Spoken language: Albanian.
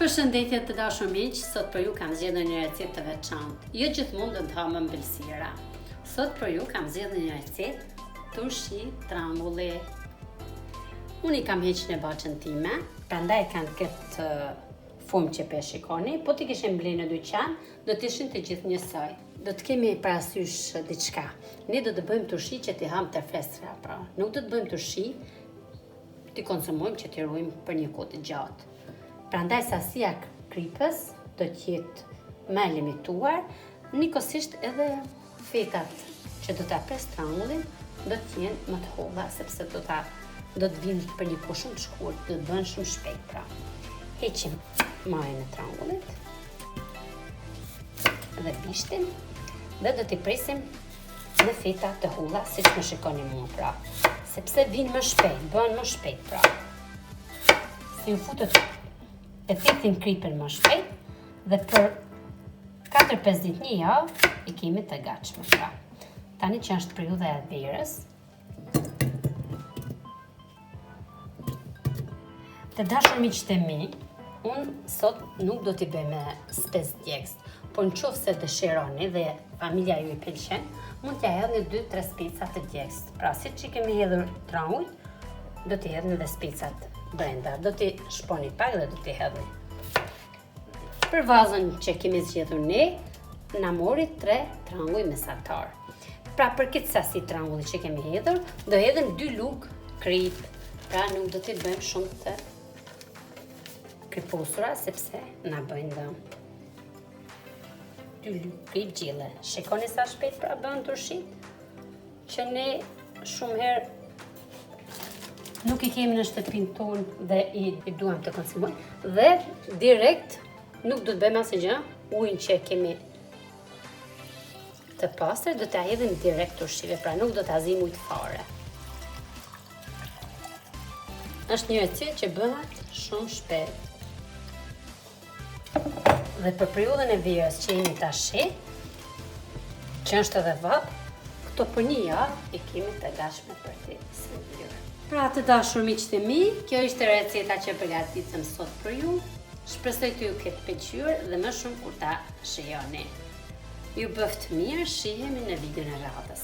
Përshëndetje të dashur miq, sot për ju kam zgjedhur një recetë të veçantë. Jo gjithmonë do të ha me mbëlsira. Sot për ju kam zgjedhur një recetë turshi trangulli. Unë I kam heqë në baçën time, prandaj kanë këtë formë që pe shikoni, po ti kishim blerë në dyqan, do të ishin të gjithë njësoj. Do të kemi parasysh diçka. Ne do të bëjmë turshi që t'i ham të freskëta, pra. Nuk do të bëjmë turshi t'i konsumojmë që t'i ruajmë për një kohë të gjatë. Prandaj sasia kripës do të jetë më limituar, njëkohësisht edhe fetat që do ta pres trangullin do të jenë më të holla sepse do të vinë për një kohë shumë të shkurtër, do të bëhen shumë shpejt pra. Heqim majën e trangullit dhe bishtin dhe do t'i presim në feta të holla siç më shikoni mua pra, sepse vinë më shpejt, bëhen më shpejt pra. Si u futët e thithin kripën më shpejt dhe për 4-5 ditë një javë I kemi të gatshme pra. Tani që është periudha e verës, të dashur miqtë e mi, unë sot nuk do t'i bëj me spes djegës, por nëse dëshironi dhe familja ju I pëlqen, mund t'ja hedhni 2-3 speca të djegës. Pra, siç I kemi hedhur trangull, do t'i hedhni dhe specat brenda, do t'i shponi pak dhe do t'i hedhni. Për vazën që kemi zgjedhur ne, na mori 3 tranguj mesatar. Pra për këtë sasi trangulli që kemi hedhur, do hedhim 2 lugë krip. Pra nuk do t'i bëjmë shumë të kriposura, sepse na bëjnë dëm. 2 lugë krip gjille. Shikoni sa shpejt pra bën turshit, që ne shumë herë nuk I kemi në shtëpinë tonë dhe I duam të konsumojmë dhe direkt nuk do të bëjmë asgjë, ujin që kemi të pastër do ta hedhim direkt turshive, pra nuk do ta azim ujë fare. Është një recetë që bëhet shumë shpejt. Dhe për periudhën e verës që jemi tash, që është edhe vap, këto për një javë I kemi të gatshme për t'i shërbyer. Pra të dashur miqtë e mi, kjo ishte receta që përgatitëm sot për ju. Shpresoj të ju ketë pëlqyer dhe më shumë kur ta shijoni. Ju bëft mirë, shihemi në videon e radhës.